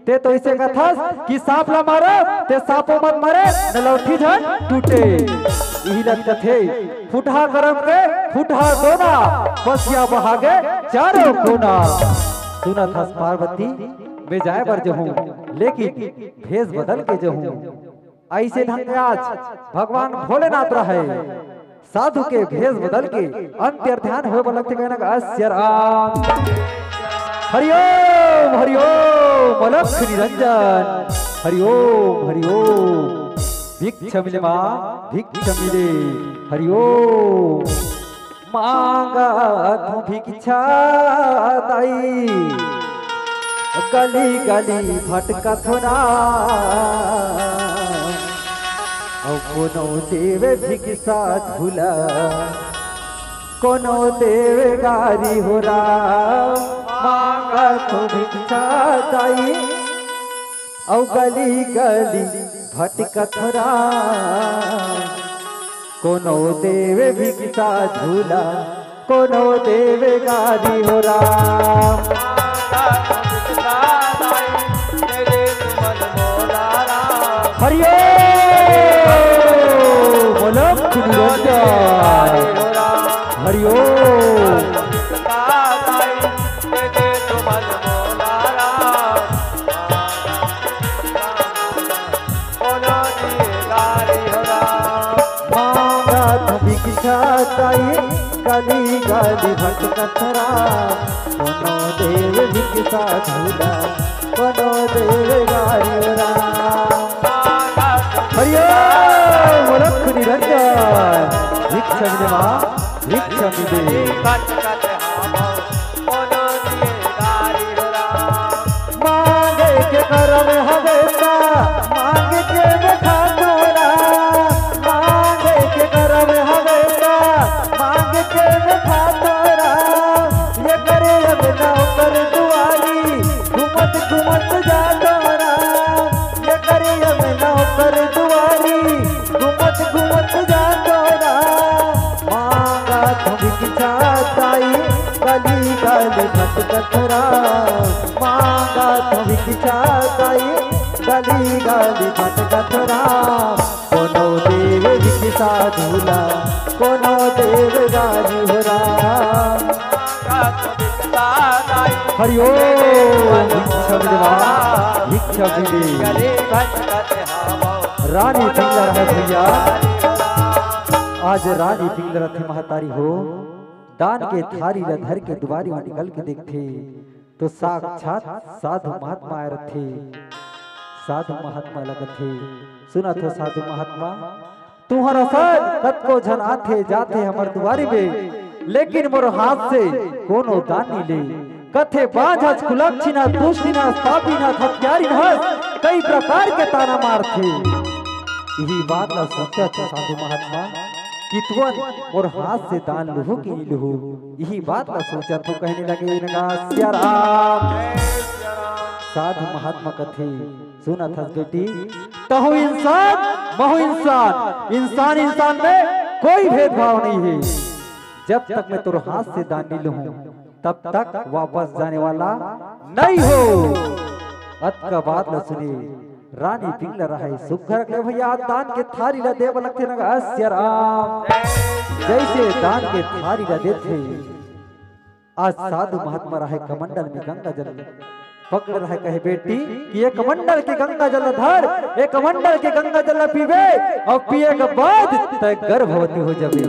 A: ते तो इसे कथस कि सांप ला मारे ते सांपो मत मरे न लौठी झन टूटे। यही लग कथे फुटहा करम के फुटहा दोना, बसिया बहागे चारों कोना। सुनत हस पार्वती मैं जाए बर जहूं, लेकिन भेष बदल के जहूं। ऐसे ढंग आज भगवान भोलेनाथ रहे, साधु के भेष बदल के अंतर ध्यान हो लगते कहना अस्य राम। हरिओम हरिओम अलख निरंजन, हरिओम हरिओम भिक्ष मिले माँ भिक्ष मिले। हरिओम मांगा तू भिक्षा दाई, गली गली भटका थोड़ा। कोनो देवे भिक्षा झूला, कोनो देवे गारी हो राम। मांगा तो भिक्षा दाई, औ गली गली भटकत राम। कोनो देवे भिक्षा झूला, कोनो देवे गारी हो राम। हरिओम बोलो हरिओम। भिक्षाताई गली गली भटकत राम कोनो देव भिक्षा झूला कोनो देव गारी राम हरिओम मूर्ख निरंजन भिक्षा मिले माँ भिक्षा मिले मांगे के करम हवेता मांगे के बैठा तोरा मांगे के करम हवेता मांगे के बैठा तोरा ये करे अब नौकर दुआरी घूमत घूमत जा तोरा ये करे अब नौकर दुआरी घूमत घूमत जा तोरा मांगा तुम भिक्षा ताई गली गली भटकत राम मांगा तुम भिक्षा ताई गली गली भटकत राम कोनो देव भिक्षा झूला कोनो देव गारी हो राम हरिओम भिक्षा मिले भिक्षा मिले रानी पिंगला है भैया आज रानी पिंगला थी महतारी हो दान के थारी ल धर के दुबारी में निकल के देखते तो साक्षात साधु महात्मा आए थे साधु महात्मा लगत थे सुना तो साधु महात्मा तुम्हारा सर कत को जन आथे जाते हमर दुआरी में लेकिन मोर हाथ से कोनो दान नहीं ले कथे बाझ खुलक्षिना दुष्टिना सापिना हत्यारी कई प्रकार के ताना मार थे यही बात ला सोचा था साधु महात्मा कि तुवन और हाथ से दान लुहु की लुहु यही बात ला सोचा तो कहने लगे सिया राम साधु महात्मा कथे सुना था बेटी तहु इंसान महु इंसान इंसान इंसान में कोई भेदभाव नहीं है जब तक मैं तुर हाथ से दान नहीं लूं तब तक वापस जाने वाला नहीं हो अत का बात न सुनी रानी पिंगला रहे सुखर के भैया दान के थारी ला देव लगते नगा सिया राम जैसे दान के थारी ला देते आज साधु महात्मा रहे कमंडल में गंगा जल पकड़ रहे कहे बेटी कि ये कमंडल के गंगा जल धर ये कमंडल के गंगा जल पीवे और पिए के बाद तय गर्भवती हो जाबे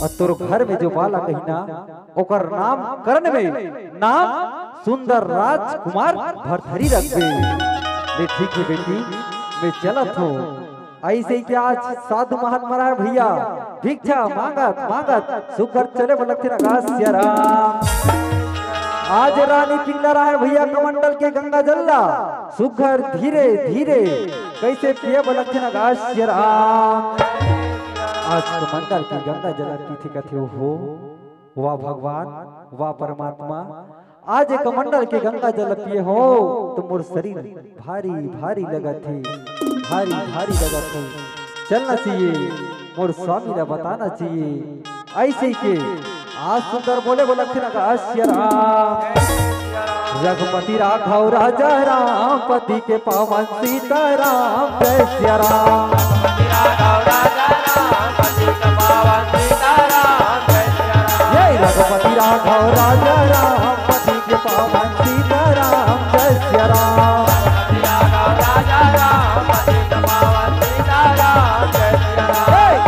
A: और तोर घर में जो बाला कहिना ओकर नाम करण में नाम सुंदर राजकुमार भरथरी रखबे ठीक है बेटी मैं चलत हूँ ऐसे ही क्या आज साधु महात्मा रहा भैया भिक्षा मांगत मांगत सुकर चले लगते ना राम आज रानी पिंगला रहा है भैया कमंडल के गंगा जल्ला सुघर धीरे धीरे कैसे पिए लगते ना राम आज कमंडल की गंगा जल पीठी कथे हो वाह भगवान वाह परमात्मा आज कमंडल के गंगा जल पिए हो तो मोर शरीर भारी भारी लगा थे भारी भारी लगा थे चलना चाहिए मोर स्वामी ने बताना चाहिए ऐसे के आज सुंदर बोले बोला राम रघुपति राघव राजा राम पति के पावन सीताराम जय सिया राम रघुपति राघव राजा राम पति के पावन सीताराम जय सिया राम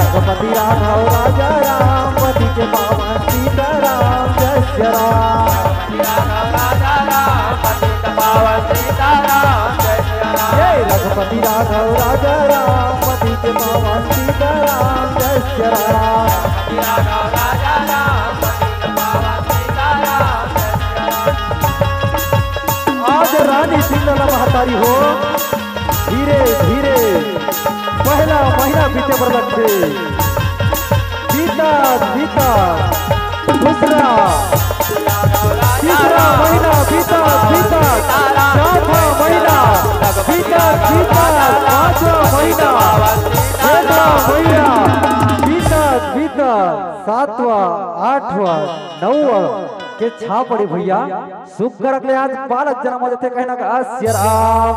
A: रघुपति राघव राजा राम पति के पावन सीताराम जय सिया रघुपति राघव राजा राम पति के पावन सीताराम जय सिया आज रानी पिंगला महतारी हो धीरे धीरे पहला महीना बीते पर लगते बीता बीता दूसरा तीसरा महीना बीता बीता चौथा महीना बीता बीता पांचवा महीना छठा महीना बीता बीता सातवां आठवां नौवां के छा पड़े भैया सुख कर आज बालक जन्म होते कहना सिया राम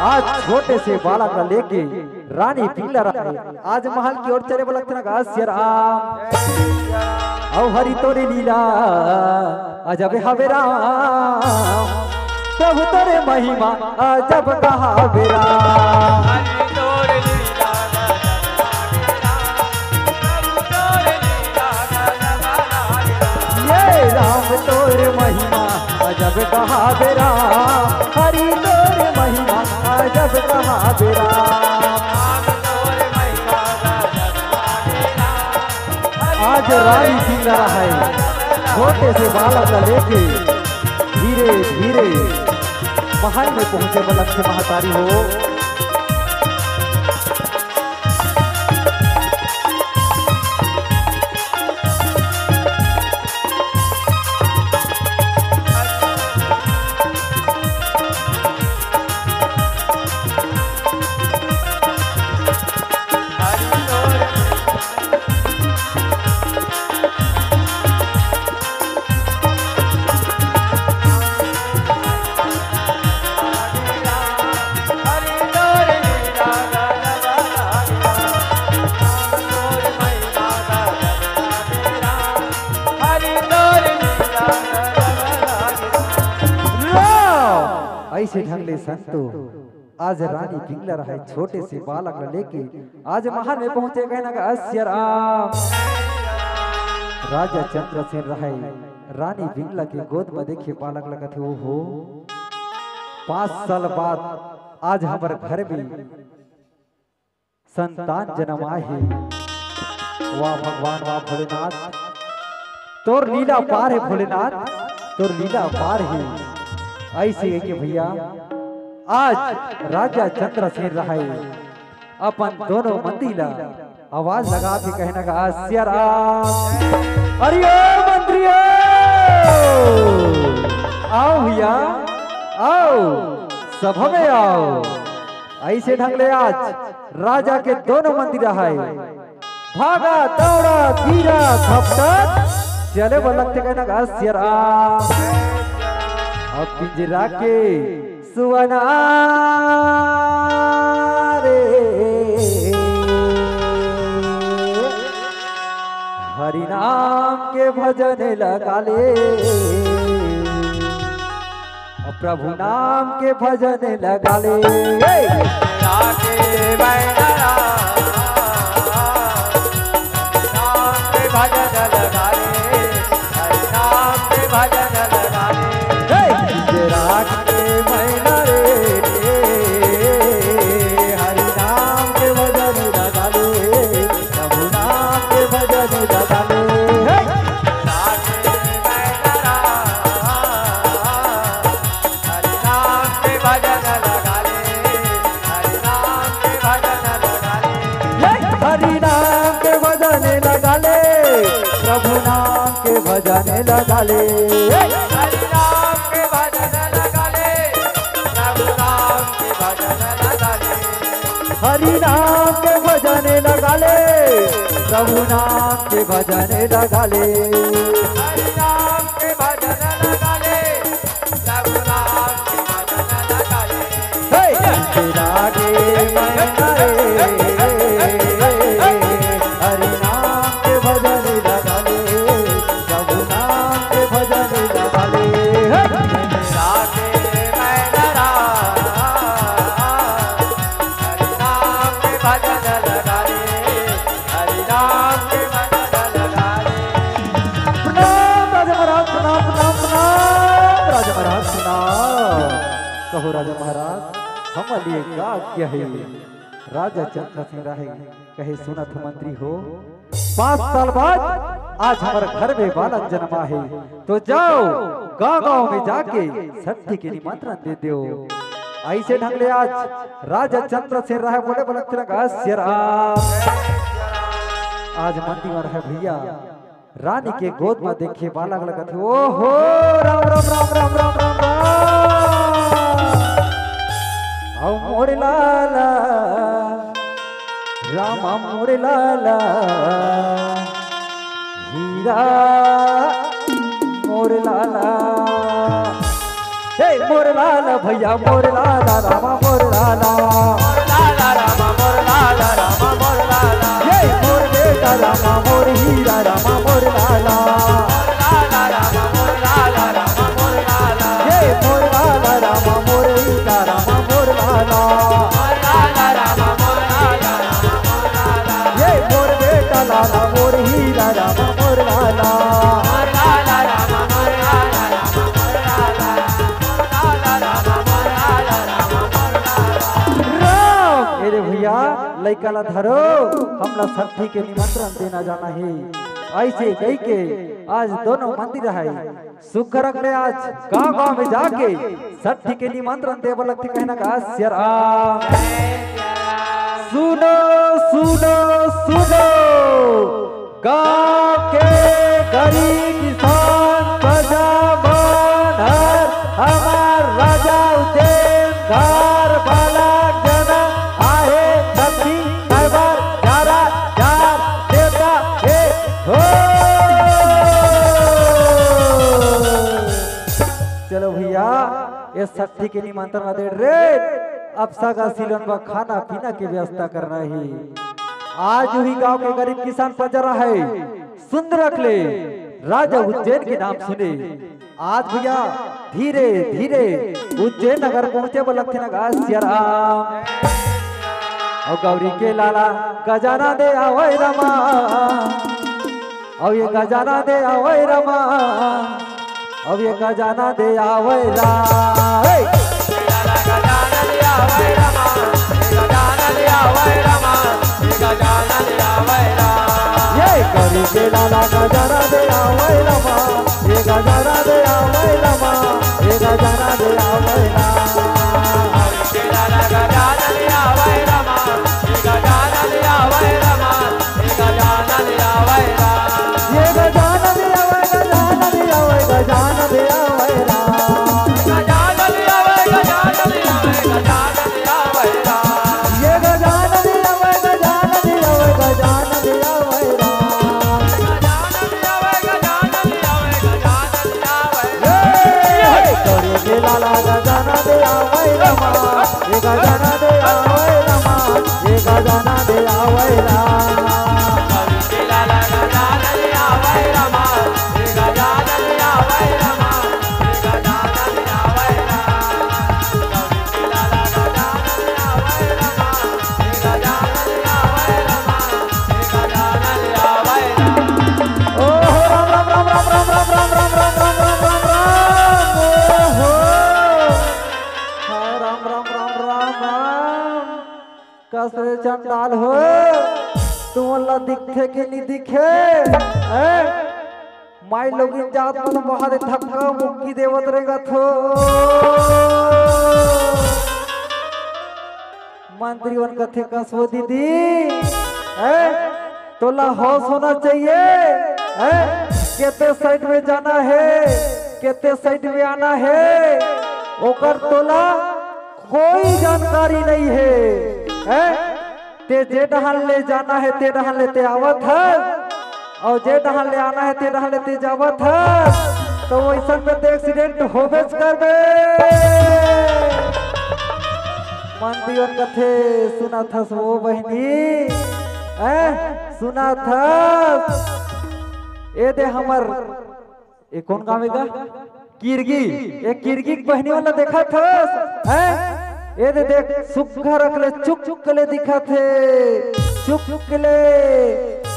A: आज छोटे से बालक का लेके रानी पिंगला रहे आज महल की ओर चले बोलते ना सिया राम औ हरि तोरे लीला अजब हवे राम प्रभु तोरे महिमा अजब कहा बेरा जब कहा बेरा हरि तोर महिमा जब कहा बेरा आज रानी जिंदा है छोटे से बालक लेके धीरे धीरे महल में पहुंचे बलक से महतारी हो ऐसे ढंगले संतो आज रानी पिंगला रहा छोटे से बालक लेके आज महल में पहुंचे कहना का अस्य राम राजा चंद्रसेन रहे रानी पिंगला के गोद में देखे बालक लगा थे ओहो 5 साल बाद आज हमारे घर में संतान जन्म आए वाह भगवान वाह भोलेनाथ तोर लीला पार है भोलेनाथ तोर लीला पार है ऐसे है कि भैया आज राजा चंद्रसेन रहे अपन दोनों मंदिला आवाज लगा के कहना का अस्य राम अरे मंत्री आओ भैया आओ सभा में आओ ऐसे ढंगले आज राजा के दोनों मंदिर है भागा दौड़ा गिरा खपटक चले बलकते कहना का अस्य राम अब पिंजरा के सुवना रे हरि नाम के भजन लगा ले प्रभु नाम के भजन लगा ले
C: भजन लगा ले हरि नाम के भजन लगा ले
A: राग के मैना रे हरि नाम के भजन लगा ले प्रभु नाम के भजन लगा ले
C: हरि नाम के भजन लगा ले हरि नाम के भजन लगा ले
A: हरि नाम के भजन लगा ले प्रभु नाम के भजन लगा ले
C: हरि नाम के भजन लगा ले प्रभु नाम के भजन लगा ले
A: हरि नाम के भजन लगा ले प्रभु नाम के भजन लगा ले
C: हरि नाम के भजन लगा ले प्रभु नाम के भजन लगा ले
A: तेरा गे मैना रे हरि नाम के भजन लगा ले प्रभु नाम के भजन लगा ले
C: राधे मैना हरि नाम के भजन लगा ले हरि नाम के भजन लगा ले
A: प्रणाम राजा महाराज प्रणाम प्रणाम प्रणाम राजा महाराज प्रणाम कहो राजा महाराज हम लिए का क्या है राजा चंद्रसेन रहे कहे सुनत मंत्री हो 5 साल बाद आज हमारे घर में बालक जन्मा है तो जाओ गांव में जाके सत्य के निमंत्रण दे दो ऐसे ढंगले आज राजा चंद्रसेन रहे बोले बलक अस्य राम आज मंदिर में रहे भैया रानी के गोद में देखे बालक लगा थे ओहो राम राम राम राम राम राम राम आओ मोरे लाला रामा मोरे लाला हीरा मोरे लाला हे मोरे लाला भैया मोरे लाला रामा मोरे लाला
C: रामा मोर लाला रामा मोर लाला
A: हे मोर बेटा रामा मोर हीरा रामा मोर लाला
C: रामा मोर लाला रामा मोर लाला
A: हे मोर लाला रामा मोर हीरा रामा मोर लाला
C: रामा मोर लाला रामा मोर लाला
A: ये मोर बेटा लाला मोर हीरा रामा मोर लाला
C: रामा मोर लाला रामा मोर लाला
A: लड़का ला धरो हमला छठी के निमंत्रण देना जाना है। ऐसे कही के आज दोनों मंदिर है सुख रखले आज गांव गांव में जाके छठी के निमंत्रण देव लगती कहना का श्याम सुनो सुनो सुनो गांव के गरीब किसान प्रजा बनहर हमार राजा उज्जैन घर वाला जन आहे छठी खबर जारा जार देवता हे हो। चलो भैया ये छठी के निमंत्रण दे रे अब सगा सिलन व खाना पीना की व्यवस्था करना है। आज ही गांव के गरीब किसान प्रजा है सुंदर रखले राजा उज्जैन के नाम सुने। आज भैया धीरे धीरे उज्जैन नगर पहुंचे बोलते नगा श्याम और गौरी के लाला गजाना दे आवै रमा और ये गजाना दे आवै रमा अब ये गजाना दे आवै ये गौरी के लाला गजाना दे आवै रमा ये गजाना दे आवै रमा ये गजाना दे आवै कसरे चंडाल हो तुम अल्लाह दिखे कि नहीं दिखे माई लोग जात में बहुत धक्का मुक्की देवत रहेगा थो मंत्री वन कथे कसो दीदी तोला होश होना चाहिए केते साइड में जाना है केते साइड में आना है ओकर तोला कोई जानकारी नहीं है ते जे डहाल ले जाना है ते डहाल ले ते आवत है और जे डहाल ले आना है ते डहाल ले ते जावत है तो वैसा में तो एक्सीडेंट होबेच करबे। मंदिर कथे सुना था वो बहनी सुना था ए दे हमर ए कौन गाँव का किरगी एक किरगी बहनी वाला देखा था ये दे देख सुखा रखले चुक चुक कले दिखा थे चुक चुक कले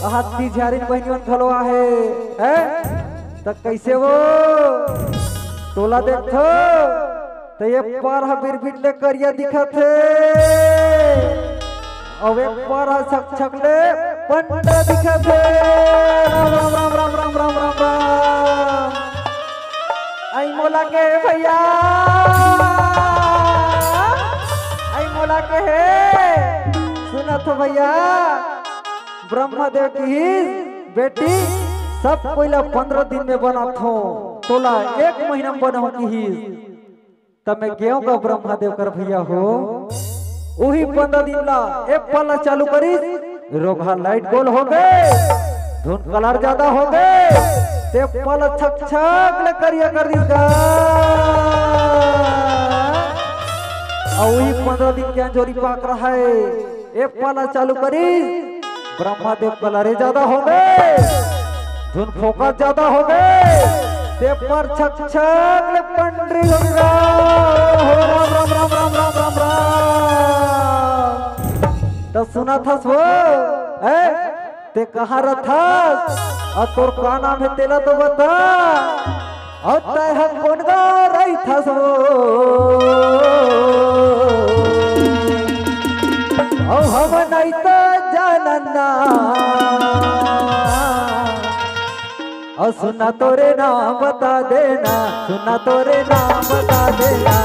A: हाथी झारी बहनियों खलवा है तक कैसे वो तोला देखो तो ये पार बिर बिर ले करिया दिखा थे और एक पार छक छक ले पंडा दिखा थे राम राम राम राम राम राम राम आई मोला के भैया मोला के है सुना तो भैया ब्रह्मदेव की बेटी सब कोईला 15 दिन में बना थो तोला 1 महीना में बना की तब मैं गेहूं का ब्रह्मदेव कर भैया हो वही 15 दिन ला एक पल चालू करी रोगा लाइट गोल हो गए धुन कलर ज्यादा हो गए ते पल छक छक ले करिया कर दी और वही 15 दिन के अंजोरी पाक रहा है एक पाला चालू करी ब्रह्मदेव कलरे ज्यादा हो गए धुन फोकस ज्यादा हो गए ते पर छक छक ले पंडरी हो राम राम राम राम राम राम राम तो सुना था सो ते कहाँ रथा और तोर का नाम है तेला तो बता और तय हम कौन गा रही था सो ओ हम नहीं तो जानना और सुना तोरे नाम बता देना सुना तोरे नाम बता देना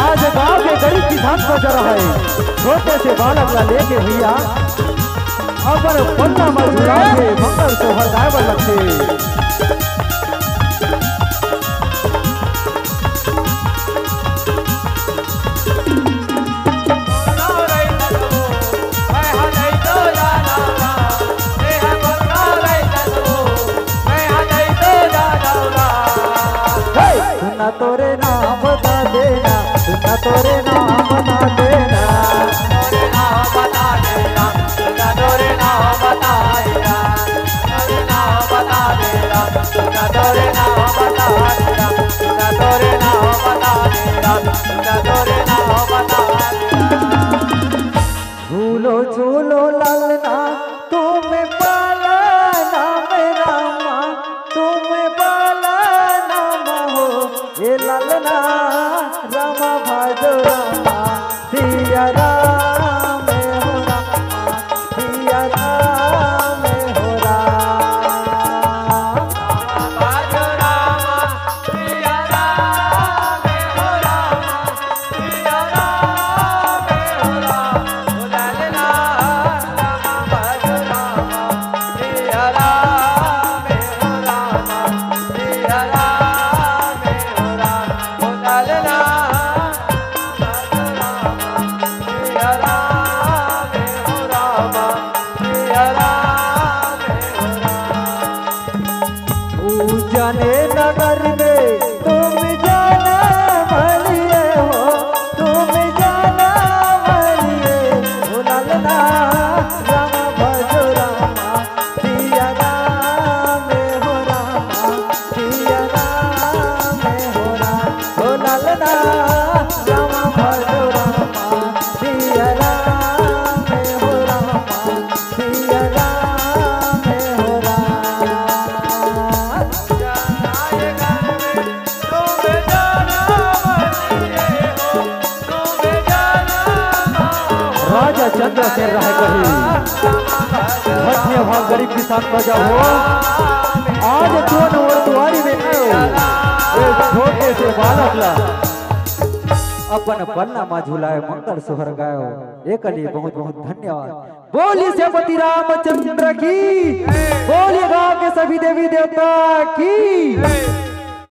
A: आज गांव के गरीब किसान बजा रहा है छोटे से बालक ला लेके भैया अबर पन्ना मजूरा के मंगल सोहर गायब लगते सुना तोरे नाम बता देना सुना तोरे नाम बता देना
C: तोरे नाम बता देना सुना तोरे नाम बता देना तोरे नाम बता देना सुना तोरे नाम बता देना सुना तोरे नाम बता देना सुना तोरे नाम बता देना
A: झूलो झूलो ललना तुम्हें पालना मेरा माँ तुम्हें पालना हो ये ललना रामा भाजो रामा सिया राम हो रामा सिया राम हो राम
C: बाजो रामा सिया राम हो रामा सिया राम हो राम ललना रामा बाजो रामा सिया राम हो रामा सिया राम हो राम ललना बाजो रामा सिया राम हो रामा सिया राम हो राम
A: उजाने नगर में तुम जाना भलिए हो तुम जाना भलिए ओ ललना राम भजो रामा सिया राम हो रामा सिया राम हो राम ओ ललना राम भजो रामा सिया राम हो रामा सिया राम हो राम
C: जानाए घर में तुम जाना बनिए हो तुम जाना
A: राजा चंद्र से रह गई धन्य भाग गरीब किसान बजा हो आज कौन और दुआरी में एक छोटे से बालक ला अपन पन्ना मा झुलाए मंगल सोहर गायो एक लिए बहुत बहुत धन्यवाद बोलिए सेनापति रामचंद्र की बोलिए गांव के सभी देवी देवता की